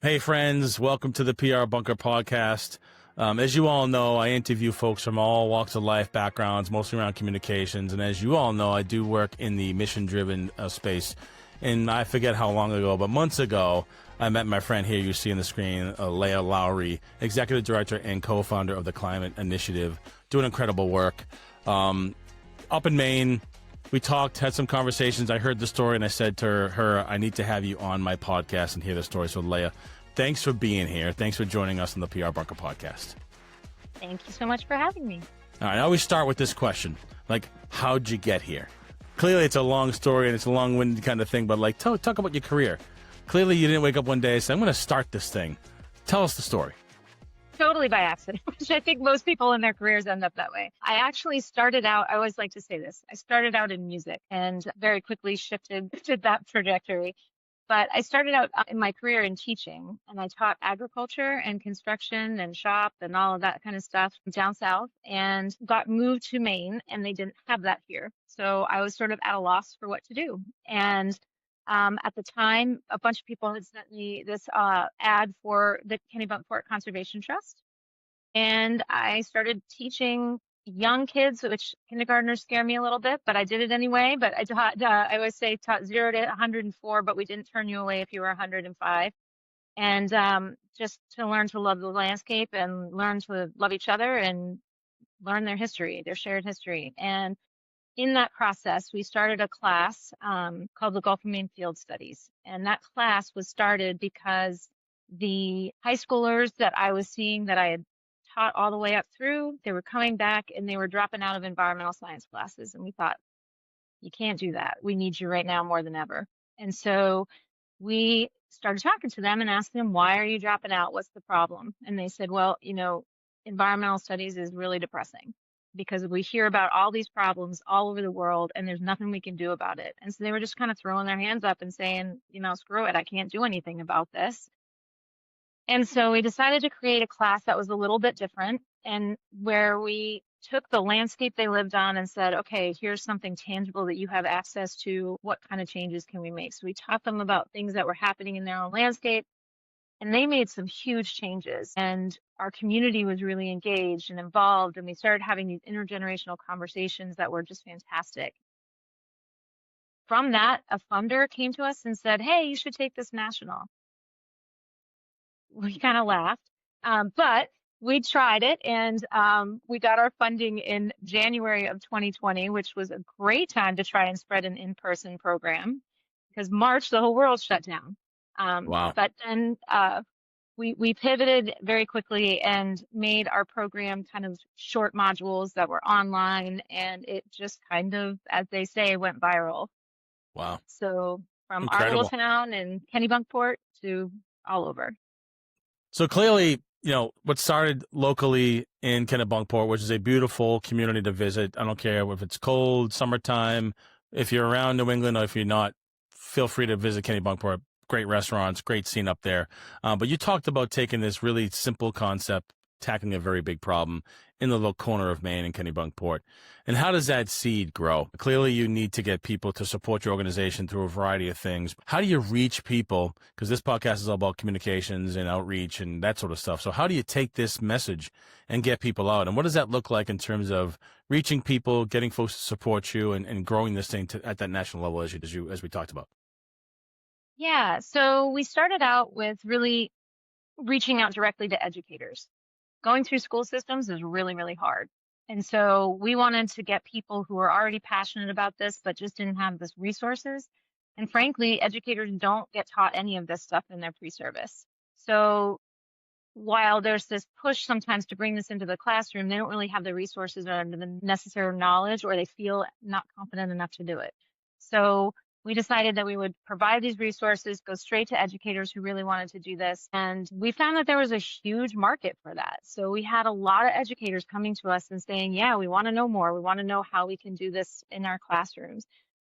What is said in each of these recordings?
Hey, friends, welcome to the PR Bunker podcast. As you all know, I interview folks from all walks of life, backgrounds, mostly around communications. And as you all know, I do work in the mission-driven space. And I forget how long ago, but months ago, I met my friend here you see on the screen, Lea Lowery, executive director and co-founder of the Climate Initiative, doing incredible work. Up in Maine, we talked, had some conversations. I heard the story, and I said to her, I need to have you on my podcast and hear the story. So, Leia, thanks for being here. Thanks for joining us on the PR Bunker podcast. Thank you so much for having me. All right, I always start with this question. Like, how'd you get here? Clearly, it's a long story, and it's a long-winded kind of thing, but, like, talk about your career. Clearly, you didn't wake up one day and say, I'm going to start this thing. Tell us the story. Totally by accident, which I think most people in their careers end up that way. I actually started out, I always like to say this, I started out in music and very quickly shifted to that trajectory. But I started out in my career in teaching, and I taught agriculture and construction and shop and all of that kind of stuff down south, and got moved to Maine, and they didn't have that here. So I was sort of at a loss for what to do. And at the time, a bunch of people had sent me this ad for the Kennebunkport Conservation Trust. And I started teaching young kids, which kindergartners scare me a little bit, but I did it anyway. But I taught, I always say taught 0 to 104, but we didn't turn you away if you were 105. And just to learn to love the landscape and learn to love each other and learn their history, their shared history. And in that process, we started a class called the Gulf of Maine Field Studies. And that class was started because the high schoolers that I was seeing that I had taught all the way up through, they were coming back and they were dropping out of environmental science classes. And we thought, you can't do that. We need you right now more than ever. And so we started talking to them and asked them, why are you dropping out? What's the problem? And they said, well, environmental studies is really depressing, because we hear about all these problems all over the world and there's nothing we can do about it. And so they were just kind of throwing their hands up and saying, screw it, I can't do anything about this. And so we decided to create a class that was a little bit different, and where we took the landscape they lived on and said, okay, here's something tangible that you have access to. What kind of changes can we make? So we taught them about things that were happening in their own landscape. And they made some huge changes, and our community was really engaged and involved, and we started having these intergenerational conversations that were just fantastic. From that, a funder came to us and said, hey, you should take this national. We kind of laughed, but we tried it, and we got our funding in January of 2020, which was a great time to try and spread an in-person program, because March, the whole world shut down. Wow. But then we pivoted very quickly and made our program kind of short modules that were online, and it just kind of, as they say, went viral. Wow. So from Incredible. our little town in Kennebunkport to all over. So clearly, what started locally in Kennebunkport, which is a beautiful community to visit. I don't care if it's cold, summertime, if you're around New England or if you're not, feel free to visit Kennebunkport. Great restaurants, great scene up there. But you talked about taking this really simple concept, tackling a very big problem in the little corner of Maine in Kennebunkport. And how does that seed grow? Clearly, you need to get people to support your organization through a variety of things. How do you reach people? Because this podcast is all about communications and outreach and that sort of stuff. So how do you take this message and get people out? And what does that look like in terms of reaching people, getting folks to support you, and growing this thing at that national level as we talked about? Yeah, so we started out with really reaching out directly to educators. Going through school systems is really, really hard. And so we wanted to get people who are already passionate about this, but just didn't have this resources. And frankly, educators don't get taught any of this stuff in their pre-service. So while there's this push sometimes to bring this into the classroom, they don't really have the resources or the necessary knowledge, or they feel not confident enough to do it. So we decided that we would provide these resources, go straight to educators who really wanted to do this. And we found that there was a huge market for that. So we had a lot of educators coming to us and saying, yeah, we want to know more. We want to know how we can do this in our classrooms.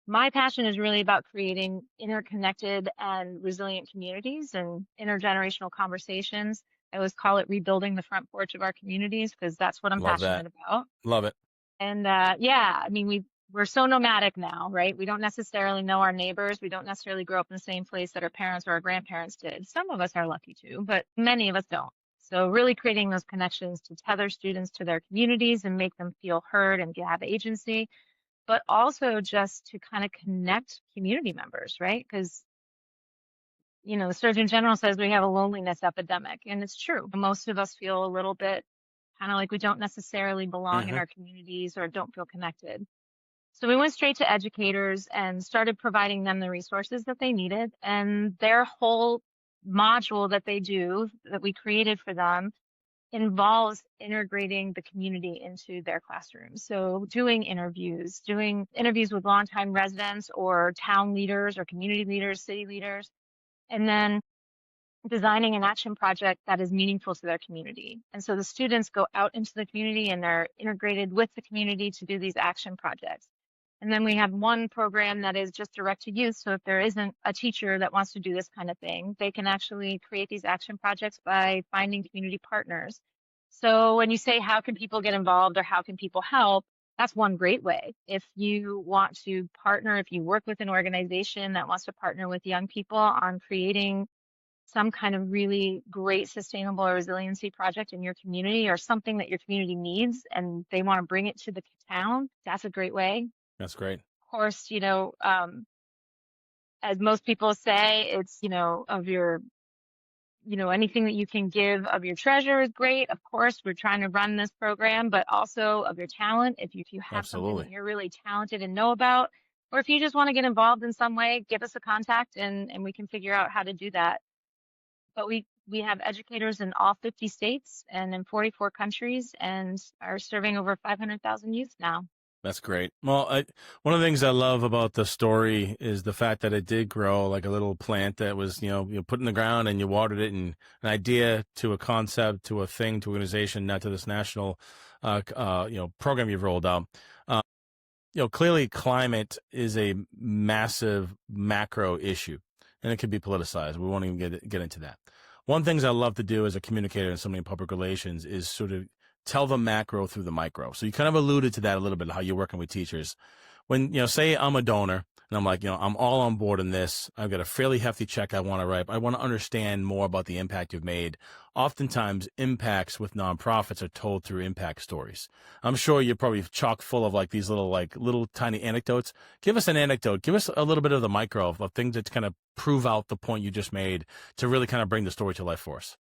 My passion is really about creating interconnected and resilient communities and intergenerational conversations. I always call it rebuilding the front porch of our communities, because that's what I'm passionate about. Love it. And yeah, I mean, we're so nomadic now, right? We don't necessarily know our neighbors. We don't necessarily grow up in the same place that our parents or our grandparents did. Some of us are lucky to, but many of us don't. So really creating those connections to tether students to their communities and make them feel heard and have agency, but also just to kind of connect community members, right? Because, you know, the Surgeon General says we have a loneliness epidemic, and it's true. Most of us feel a little bit kind of like we don't necessarily belong in Hmm. our communities or don't feel connected. So we went straight to educators and started providing them the resources that they needed. And their whole module that they do, that we created for them, involves integrating the community into their classrooms. So doing interviews with longtime residents or town leaders or community leaders, city leaders, and then designing an action project that is meaningful to their community. And so the students go out into the community and they're integrated with the community to do these action projects. And then we have one program that is just direct to youth. So if there isn't a teacher that wants to do this kind of thing, they can actually create these action projects by finding community partners. So when you say, how can people get involved or how can people help? That's one great way. If you want to partner, if you work with an organization that wants to partner with young people on creating some kind of really great sustainable or resiliency project in your community or something that your community needs and they want to bring it to the town, that's a great way. That's great. Of course, you know, as most people say, it's, you know, of your, you know, anything that you can give of your treasure is great. Of course, we're trying to run this program, but also of your talent. If you have something that Absolutely. you're really talented and know about, or if you just want to get involved in some way, give us a contact and we can figure out how to do that. But we have educators in all 50 states and in 44 countries and are serving over 500,000 youth now. That's great. Well, one of the things I love about the story is the fact that it did grow like a little plant that was, you put in the ground and you watered it, and an idea to a concept to a thing to organization, not to this national, program you've rolled out. Clearly climate is a massive macro issue, and it can be politicized. We won't even get into that. One of the things I love to do as a communicator in somebody in public relations is sort of tell the macro through the micro. So you kind of alluded to that a little bit, how you're working with teachers. When, say I'm a donor and I'm like, I'm all on board in this. I've got a fairly hefty check I want to write. I want to understand more about the impact you've made. Oftentimes impacts with nonprofits are told through impact stories. I'm sure you're probably chock full of like these little tiny anecdotes. Give us an anecdote. Give us a little bit of the micro of things that kind of prove out the point you just made to really kind of bring the story to life for us.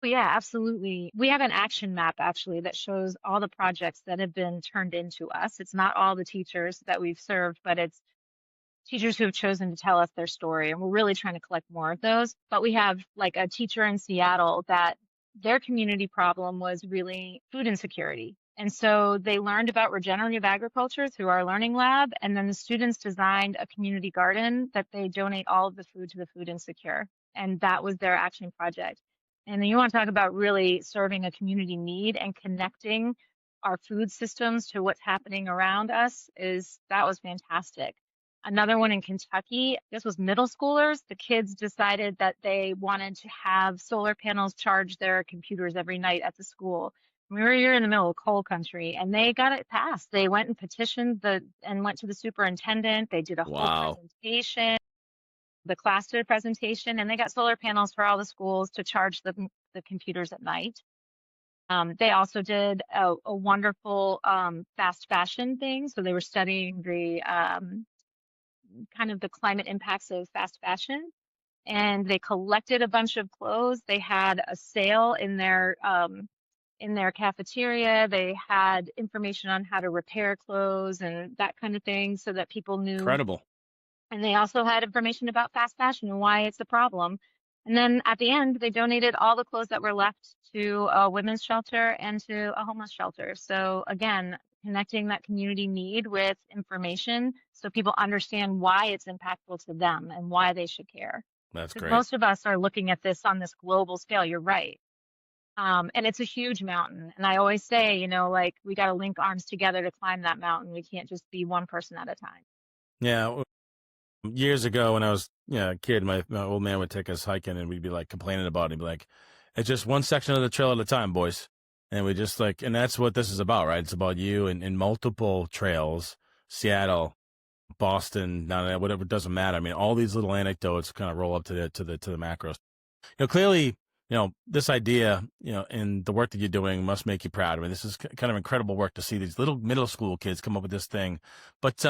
Yeah, absolutely. We have an action map actually that shows all the projects that have been turned into us. It's not all the teachers that we've served, but it's teachers who have chosen to tell us their story. And we're really trying to collect more of those. But we have like a teacher in Seattle that their community problem was really food insecurity. And so they learned about regenerative agriculture through our learning lab. And then the students designed a community garden that they donate all of the food to the food insecure. And that was their action project. And then you want to talk about really serving a community need and connecting our food systems to what's happening around us that was fantastic. Another one in Kentucky, this was middle schoolers. The kids decided that they wanted to have solar panels charge their computers every night at the school. We were here in the middle of coal country and they got it passed. They went and petitioned and went to the superintendent. They did a whole Wow. presentation. The class did a presentation and they got solar panels for all the schools to charge the computers at night. They also did a wonderful fast fashion thing. So they were studying the kind of the climate impacts of fast fashion. And they collected a bunch of clothes. They had a sale in their cafeteria. They had information on how to repair clothes and that kind of thing so that people knew. Incredible. And they also had information about fast fashion and why it's a problem. And then at the end, they donated all the clothes that were left to a women's shelter and to a homeless shelter. So again, connecting that community need with information so people understand why it's impactful to them and why they should care. That's Because great. most of us are looking at this on this global scale. You're right. And it's a huge mountain. And I always say, like we got to link arms together to climb that mountain. We can't just be one person at a time. Yeah. Years ago when I was a kid, my old man would take us hiking and we'd be like complaining about it. He'd be like, it's just one section of the trail at a time, boys. And we just and that's what this is about, right? It's about you and multiple trails Seattle, Boston, whatever, it doesn't matter. I mean, all these little anecdotes kind of roll up to the macros. Clearly, this idea, and the work that you're doing must make you proud. I mean, this is kind of incredible work to see these little middle school kids come up with this thing. But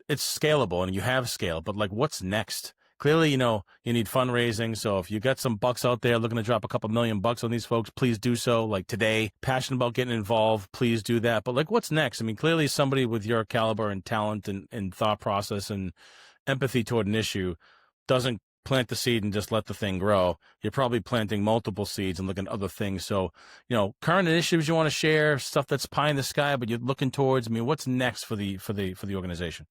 it's scalable, and you have scale. But like, what's next? Clearly, you need fundraising. So if you got some bucks out there looking to drop a couple $1,000,000 on these folks, please do so. Like today, passionate about getting involved, please do that. But like, what's next? I mean, clearly somebody with your caliber and talent and thought process and empathy toward an issue doesn't plant the seed and just let the thing grow. You're probably planting multiple seeds and looking at other things. So, current initiatives you want to share, stuff that's pie in the sky, but you're looking towards. I mean, what's next for the organization?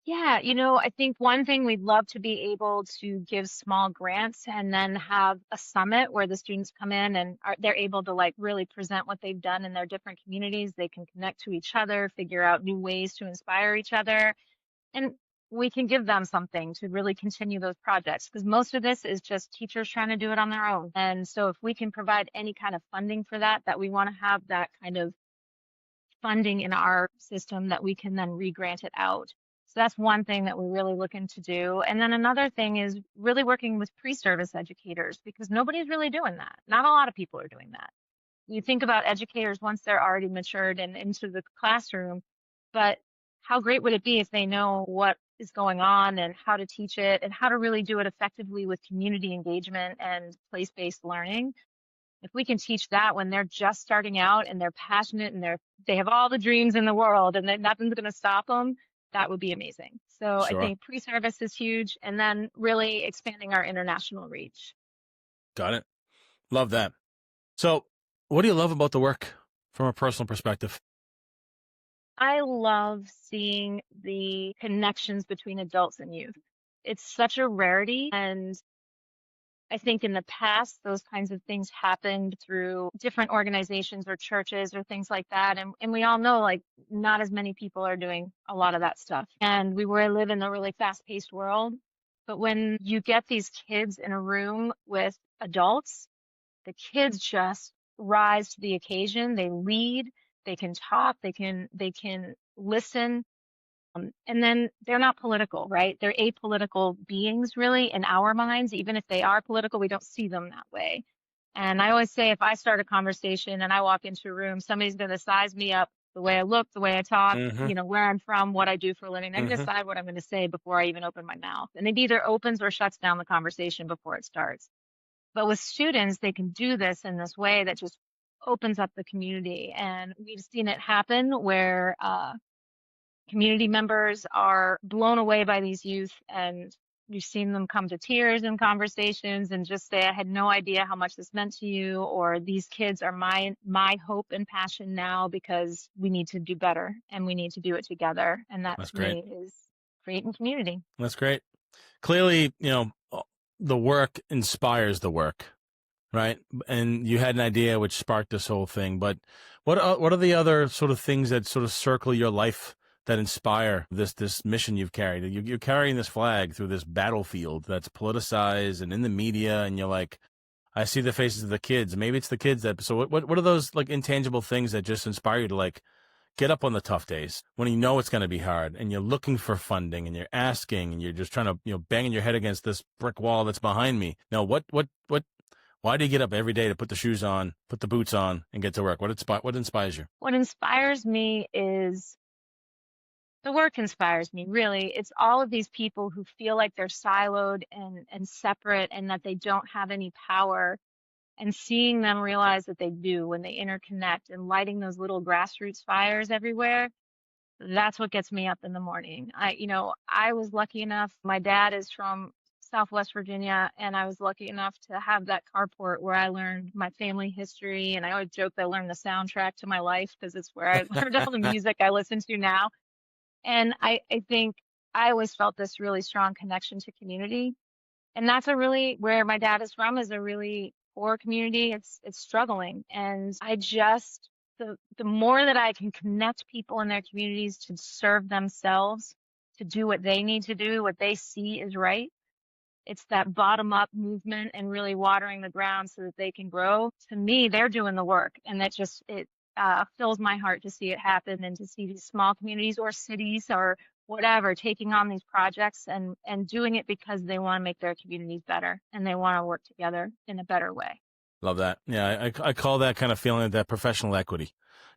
Yeah, I think one thing we'd love to be able to give small grants and then have a summit where the students come in and they're able to like really present what they've done in their different communities. They can connect to each other, figure out new ways to inspire each other, and we can give them something to really continue those projects, because most of this is just teachers trying to do it on their own. And so if we can provide any kind of funding for that we want to have that kind of funding in our system that we can then re-grant it out. So that's one thing that we're really looking to do. And then another thing is really working with pre-service educators, because nobody's really doing that. Not a lot of people are doing that. You think about educators once they're already matured and into the classroom, but how great would it be if they know what is going on and how to teach it and how to really do it effectively with community engagement and place-based learning? If we can teach that when they're just starting out and they're passionate and they have all the dreams in the world and then nothing's going to stop them, that would be amazing. So I Sure. think pre-service is huge, and then really expanding our international reach. Got it. Love that. So what do you love about the work from a personal perspective? I love seeing the connections between adults and youth. It's such a rarity, and I think in the past, those kinds of things happened through different organizations or churches or things like that. And we all know, like, not as many people are doing a lot of that stuff. And we live in a really fast-paced world. But when you get these kids in a room with adults, the kids just rise to the occasion. They lead, they can talk, they can listen. And then they're not political, right? They're apolitical beings, really, in our minds. Even if they are political, we don't see them that way. And I always say, if I start a conversation and I walk into a room, somebody's going to size me up, the way I look, the way I talk, Mm-hmm. where I'm from, what I do for a living. They can Mm-hmm. decide what I'm going to say before I even open my mouth. And it either opens or shuts down the conversation before it starts. But with students, they can do this in this way that just opens up the community. And we've seen it happen where community members are blown away by these youth, and you've seen them come to tears in conversations and just say, I had no idea how much this meant to you, or these kids are my hope and passion now, because we need to do better and we need to do it together. And that That's to great. me is creating community. That's great. Clearly, the work inspires the work, right? And you had an idea which sparked this whole thing. But what are the other sort of things that sort of circle your life that inspire this mission you've carried? You're carrying this flag through this battlefield that's politicized and in the media, and you're like, I see the faces of the kids. Maybe it's the kids that. So what are those like intangible things that just inspire you to like get up on the tough days when you know it's going to be hard and you're looking for funding and you're asking and you're just trying to, banging your head against this brick wall that's behind me? Now, why do you get up every day to put the shoes on, put the boots on, and get to work? What inspires you? What inspires me is the work inspires me, really. It's all of these people who feel like they're siloed and separate and that they don't have any power, and seeing them realize that they do when they interconnect, and lighting those little grassroots fires everywhere. That's what gets me up in the morning. I was lucky enough. My dad is from Southwest Virginia, and I was lucky enough to have that carport where I learned my family history. And I always joke that I learned the soundtrack to my life, because it's where I learned all the music I listen to now. And I think I always felt this really strong connection to community. And that's where my dad is from, is a really poor community. It's struggling. And the more that I can connect people in their communities to serve themselves, to do what they need to do, what they see is right. It's that bottom up movement and really watering the ground so that they can grow. To me, they're doing the work. And fills my heart to see it happen and to see these small communities or cities or whatever taking on these projects and doing it because they want to make their communities better and they want to work together in a better way. Love that. Yeah, I call that kind of feeling that professional equity.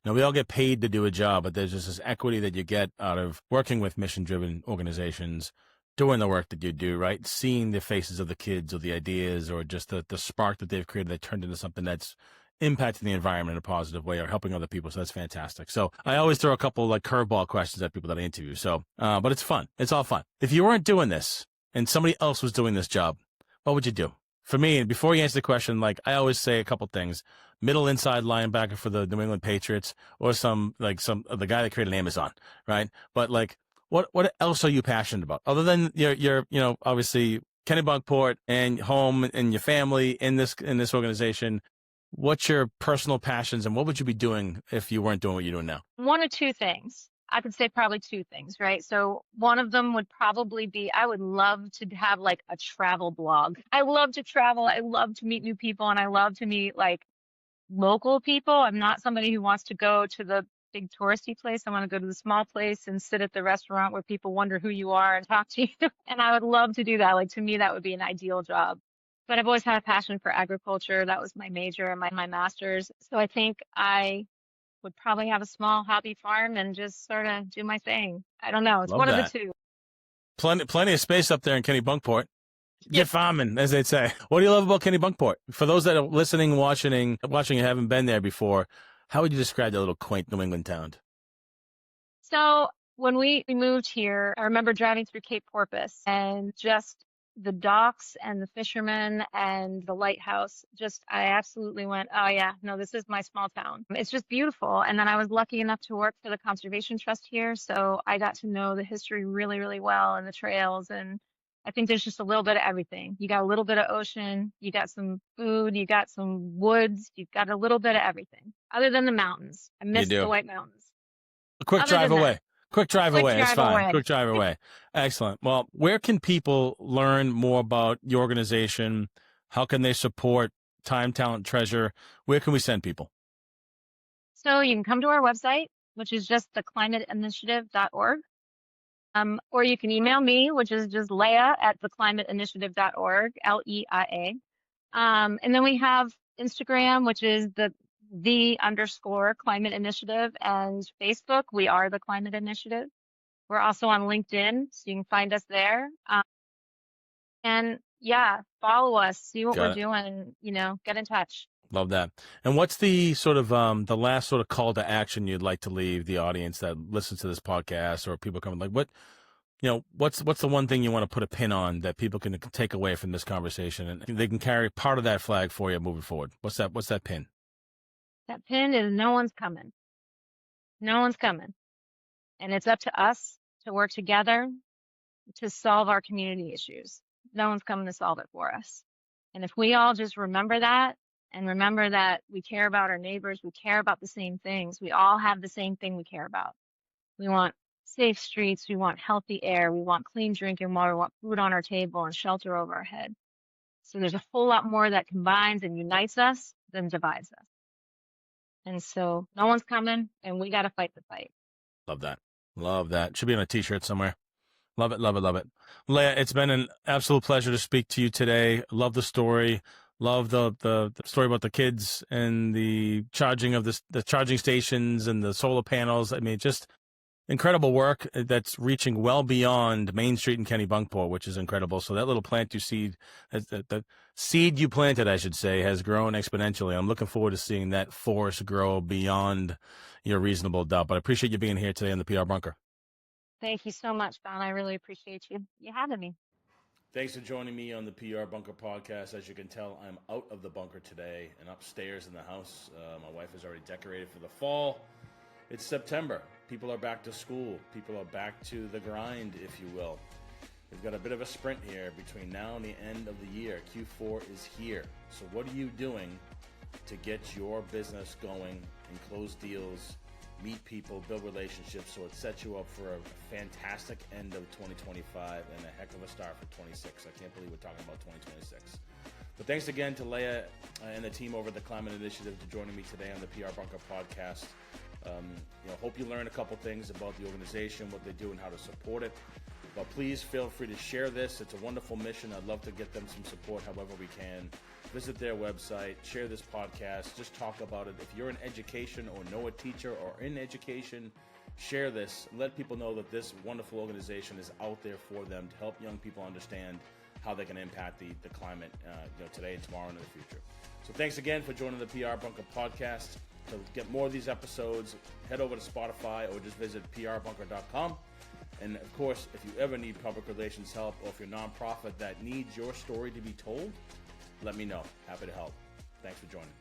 We all get paid to do a job, but there's just this equity that you get out of working with mission-driven organizations, doing the work that you do, right? Seeing the faces of the kids or the ideas or just the spark that they've created that turned into something that's impacting the environment in a positive way or helping other people. So that's fantastic. So I always throw a couple like curveball questions at people that I interview. So, but it's fun. It's all fun. If you weren't doing this and somebody else was doing this job, what would you do? For me, and before you answer the question, like I always say a couple things: middle inside linebacker for the New England Patriots, or the guy that created Amazon, right? But like, what else are you passionate about other than your obviously Kennebunkport and home and your family in this organization? What's your personal passions, and what would you be doing if you weren't doing what you're doing now? One of two things. I could say probably two things, right? So one of them would probably be I would love to have like a travel blog. I love to travel. I love to meet new people and I love to meet like local people. I'm not somebody who wants to go to the big touristy place. I want to go to the small place and sit at the restaurant where people wonder who you are and talk to you. And I would love to do that. Like to me, that would be an ideal job. But I've always had a passion for agriculture. That was my major and my master's. So I think I would probably have a small hobby farm and just sort of do my thing. I don't know. It's Love one that. of the two. Plenty of space up there in Kennebunkport. Get farming, as they'd say. What do you love about Kennebunkport? For those that are listening, watching, and haven't been there before, how would you describe that little quaint New England town? So when we moved here, I remember driving through Cape Porpoise and just the docks and the fishermen and the lighthouse. I absolutely went, oh yeah, no, this is my small town. It's just beautiful. And then I was lucky enough to work for the Conservation Trust here. So I got to know the history really, really well and the trails. And I think there's just a little bit of everything. You got a little bit of ocean, you got some food, you got some woods, you've got a little bit of everything other than the mountains. I miss the White Mountains. A quick drive away. Quick drive away. It's fine. Quick drive away. Excellent. Well, where can people learn more about your organization? How can they support Time, Talent, Treasure? Where can we send people? So you can come to our website, which is just theclimateinitiative.org. Or you can email me, which is just Leia at theclimateinitiative.org, Leia. And then we have Instagram, which is the_climate initiative, and Facebook, we are the Climate Initiative. We're also on LinkedIn, so you can find us there. And yeah, follow us, see what we're doing, get in touch. Love that. And what's the sort of the last sort of call to action you'd like to leave the audience that listens to this podcast or people coming like what's the one thing you want to put a pin on that people can take away from this conversation and they can carry part of that flag for you moving forward? What's that pin? That pin is no one's coming. No one's coming. And it's up to us to work together to solve our community issues. No one's coming to solve it for us. And if we all just remember that and remember that we care about our neighbors, we care about the same things. We all have the same thing we care about. We want safe streets. We want healthy air. We want clean drinking water. We want food on our table and shelter over our head. So there's a whole lot more that combines and unites us than divides us. And so no one's coming, and we got to fight the fight. Love that. Love that. Should be on a T-shirt somewhere. Love it, love it, love it. Leia, it's been an absolute pleasure to speak to you today. Love the story. Love the story about the kids and the charging of the charging stations and the solar panels. I mean, just incredible work that's reaching well beyond Main Street in Kennebunkport, which is incredible. So that little plant the seed you planted, I should say, has grown exponentially. I'm looking forward to seeing that forest grow beyond your reasonable doubt. But I appreciate you being here today on the PR Bunker. Thank you so much, Don. I really appreciate you having me. Thanks for joining me on the PR Bunker podcast. As you can tell, I'm out of the bunker today and upstairs in the house. My wife has already decorated for the fall. It's September. People are back to school. People are back to the grind, if you will. We've got a bit of a sprint here between now and the end of the year. Q4 is here. So what are you doing to get your business going and close deals meet people, build relationships, so it sets you up for a fantastic end of 2025 and a heck of a start for 26. I can't believe we're talking about 2026. But thanks again to Leia and the team over at the Climate Initiative for joining me today on the PR Bunker podcast. Hope you learned a couple things about the organization, what they do, and how to support it. But please feel free to share this. It's a wonderful mission. I'd love to get them some support however we can. Visit their website, share this podcast, just talk about it. If you're in education or know a teacher or in education, share this. Let people know that this wonderful organization is out there for them to help young people understand how they can impact the climate today and tomorrow and in the future. So thanks again for joining the PR Bunker podcast. To get more of these episodes, head over to Spotify or just visit prbunker.com. And of course, if you ever need public relations help, or if you're a nonprofit that needs your story to be told, let me know. Happy to help. Thanks for joining.